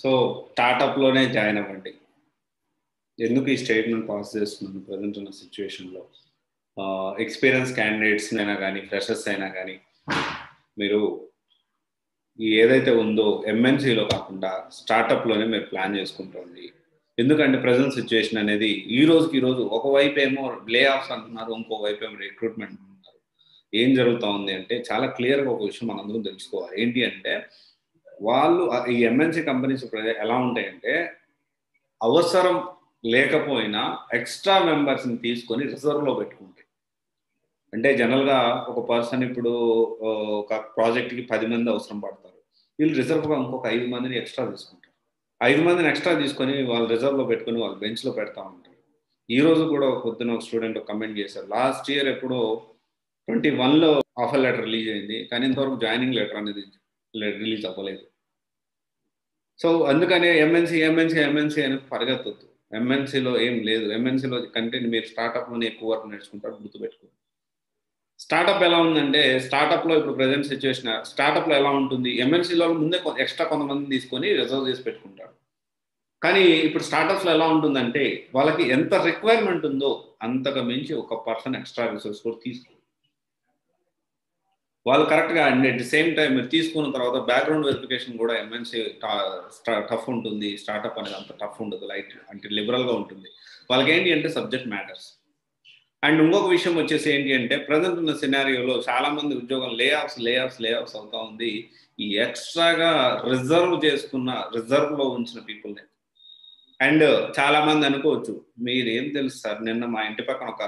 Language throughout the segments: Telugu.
సో స్టార్టప్లోనే జాయిన్ అవ్వండి. ఎందుకు ఈ స్టేట్మెంట్ పాస్ చేస్తున్నాను ప్రజెంట్ ఉన్న సిచ్యువేషన్లో? ఎక్స్పీరియన్స్ క్యాండిడేట్స్ అయినా కానీ ఫ్రెషర్స్ అయినా కానీ మీరు ఏదైతే ఉందో ఎంఎన్సీలో కాకుండా స్టార్టప్లోనే మీరు ప్లాన్ చేసుకుంటుంది. ఎందుకంటే ప్రజెంట్ సిచ్యువేషన్ అనేది ఈ రోజు ఒకవైపు ఏమో లే ఆఫ్స్ అంటున్నారు, ఇంకోవైపు ఏమో రిక్రూట్మెంట్ అంటున్నారు. ఏం జరుగుతూ ఉంది అంటే చాలా క్లియర్గా ఒక విషయం మనందరం తెలుసుకోవాలి. ఏంటి అంటే వాళ్ళు ఈ ఎంఎన్సీ కంపెనీస్ ఎలా ఉంటాయంటే అవసరం లేకపోయినా ఎక్స్ట్రా మెంబర్స్ని తీసుకొని రిజర్వ్లో పెట్టుకుంటాయి. అంటే జనరల్గా ఒక పర్సన్ ఇప్పుడు ఒక ప్రాజెక్ట్కి 10 మంది అవసరం పడతారు. వీళ్ళు రిజర్వ్గా ఇంకొక 5 మందిని ఎక్స్ట్రా తీసుకుంటారు. 5 మందిని ఎక్స్ట్రా తీసుకొని వాళ్ళు రిజర్వ్లో పెట్టుకుని వాళ్ళు బెంచ్లో పెడతా ఉంటారు. ఈ రోజు కూడా పొద్దున ఒక స్టూడెంట్ కమెంట్ చేశారు, లాస్ట్ ఇయర్ ఎప్పుడో 21లో ఆఫర్ లెటర్ రిలీజ్ అయింది, కానీ ఇంతవరకు జాయినింగ్ లెటర్ అనేది రిలీజ్ అవ్వలేదు. సో అందుకనే ఎంఎన్సీ అని పరిగెత్తొద్దు. ఎంఎన్సీలో ఏం లేదు. ఎంఎన్సీలో కంటెంట్ మీరు స్టార్టప్లోనే ఎక్కువ వర్క్ నేర్చుకుంటారు, గుర్తుపెట్టుకోండి. స్టార్టప్ ఎలా ఉందంటే స్టార్టప్లో ఇప్పుడు ప్రజెంట్ సిచ్యువేషన్ స్టార్టప్లో ఎలా ఉంటుంది, ఎంఎన్సీలో ముందే ఎక్స్ట్రా కొంతమంది తీసుకొని రిజర్వ్ చేసి పెట్టుకుంటారు. కానీ ఇప్పుడు స్టార్టప్స్లో ఎలా ఉంటుందంటే వాళ్ళకి ఎంత రిక్వైర్మెంట్ ఉందో అంతకు మించి ఒక పర్సన్ ఎక్స్ట్రా రిసోర్స్ కూడా తీసుకో వాళ్ళు కరెక్ట్గా and at the same time మీరు తీసుకున్న తర్వాత బ్యాక్గ్రౌండ్ వెరిఫికేషన్ కూడా ఎంఎన్సీ టఫ్ ఉంటుంది. స్టార్టప్ అనేది అంత టఫ్ ఉండదు, లైట్ అంటే లిబరల్గా ఉంటుంది. వాళ్ళకి ఏంటి అంటే సబ్జెక్ట్ మ్యాటర్స్. అండ్ ఇంకొక విషయం వచ్చేసి ఏంటి అంటే ప్రజెంట్ ఉన్న సినారియోలో చాలా మంది ఉద్యోగం లే ఆఫ్స్ అవుతా ఉంది. ఈ ఎక్స్ట్రాగా రిజర్వ్లో ఉంచిన పీపుల్ని. అండ్ చాలా మంది అనుకోవచ్చు, మీరేం తెలుసు సార్, నిన్న మా ఇంటి పక్కన ఒక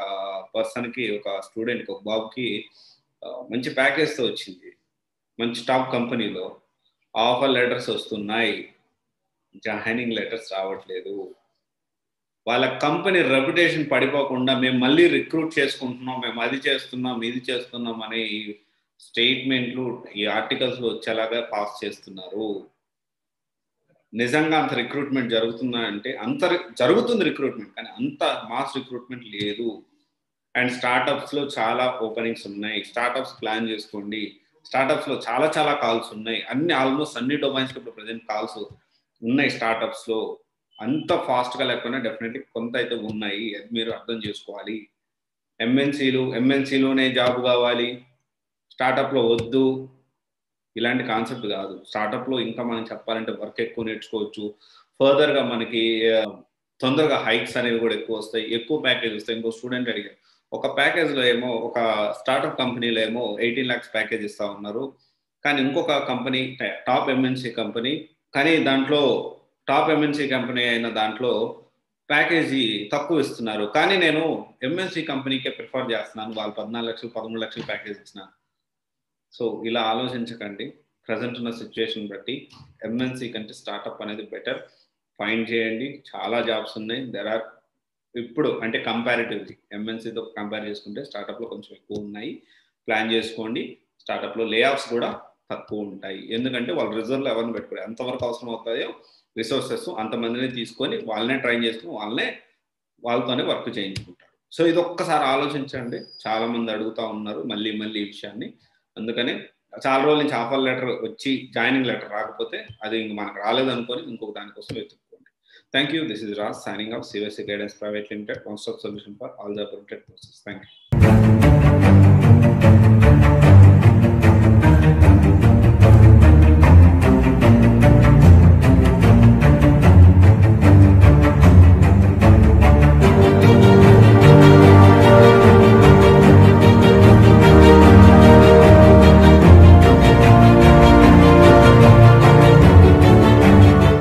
పర్సన్కి, ఒక స్టూడెంట్కి, ఒక బాబుకి మంచి ప్యాకేజ్తో వచ్చింది, మంచి టాప్ కంపెనీలో ఆఫర్ లెటర్స్ వస్తున్నాయి, జాయినింగ్ లెటర్స్ రావట్లేదు. వాళ్ళ కంపెనీ రెప్యుటేషన్ పడిపోకుండా మేము మళ్ళీ రిక్రూట్ చేసుకుంటున్నాం, మేము అది చేస్తున్నాం ఇది చేస్తున్నాం అనే స్టేట్మెంట్లు ఈ ఆర్టికల్స్లో వచ్చేలాగా పాస్ చేస్తున్నారు. నిజంగా అంత రిక్రూట్మెంట్ జరుగుతుందా అంటే జరుగుతుంది రిక్రూట్మెంట్, కానీ అంత మాస్ రిక్రూట్మెంట్ లేదు. అండ్ స్టార్టప్స్లో చాలా ఓపెనింగ్స్ ఉన్నాయి. స్టార్టప్స్ ప్లాన్ చేసుకోండి. స్టార్టప్స్లో చాలా కాల్స్ ఉన్నాయి. ఆల్మోస్ట్ అన్ని డొమైన్స్లో ఇప్పుడు ప్రజెంట్ కాల్స్ ఉన్నాయి. స్టార్టప్స్లో అంత ఫాస్ట్గా లేకపోయినా డెఫినెట్లీ కొంత అయితే ఉన్నాయి, అది మీరు అర్థం చేసుకోవాలి. ఎంఎన్సీలోనే జాబ్ కావాలి, స్టార్టప్లో వద్దు, ఇలాంటి కాన్సెప్ట్ కాదు. స్టార్టప్లో ఇంకా మనం చెప్పాలంటే వర్క్ ఎక్కువ నేర్చుకోవచ్చు. ఫర్దర్గా మనకి తొందరగా హైక్స్ అనేవి కూడా ఎక్కువ వస్తాయి, ఎక్కువ ప్యాకేజ్ వస్తాయి. ఇంకో స్టూడెంట్ అడిగారు, ఒక ప్యాకేజ్లో ఏమో ఒక స్టార్టప్ కంపెనీలో ఏమో 18 lakhs ప్యాకేజ్ ఇస్తా ఉన్నారు, కానీ ఇంకొక కంపెనీ టాప్ ఎంఎన్సీ కంపెనీ, కానీ దాంట్లో టాప్ ఎంఎన్సీ కంపెనీ అయిన దాంట్లో ప్యాకేజీ తక్కువ ఇస్తున్నారు, కానీ నేను ఎంఎన్సీ కంపెనీకే ప్రిఫర్ చేస్తున్నాను, వాళ్ళు 14 లక్షలు 13 లక్షలు ప్యాకేజ్ ఇచ్చినారు. సో ఇలా ఆలోచించకండి. ప్రజెంట్ ఉన్న సిచ్యువేషన్ బట్టి ఎంఎన్సీ కంటే స్టార్టప్ అనేది బెటర్. ఫైండ్ చేయండి, చాలా జాబ్స్ ఉన్నాయి. ఇప్పుడు అంటే కంపారిటివ్లీ ఎంఎన్సీతో కంపేర్ చేసుకుంటే స్టార్టప్లో కొంచెం ఎక్కువ ఉన్నాయి. ప్లాన్ చేసుకోండి. స్టార్టప్లో లే ఆఫ్స్ కూడా తక్కువ ఉంటాయి, ఎందుకంటే వాళ్ళు రిజర్వ్లో ఎవరిని పెట్టుకోరు. ఎంతవరకు అవసరం అవుతాయో రిసోర్సెస్ అంతమందిని తీసుకొని వాళ్ళనే ట్రైన్ చేసుకుని వాళ్ళతోనే వర్క్ చేయించుకుంటారు. సో ఇది ఒక్కసారి ఆలోచించండి. చాలా మంది అడుగుతా ఉన్నారు మళ్ళీ ఈ విషయాన్ని. అందుకనే చాలా రోజుల నుంచి ఆఫర్ లెటర్ వచ్చి జాయినింగ్ లెటర్ రాకపోతే అది ఇంక మనకు రాలేదనుకొని ఇంకొక దానికోసం వెతుక్కోండి. Thank you. This is Raj signing off, CVC Guidance Private Limited, one stop solution for all the appropriate process. Thank you.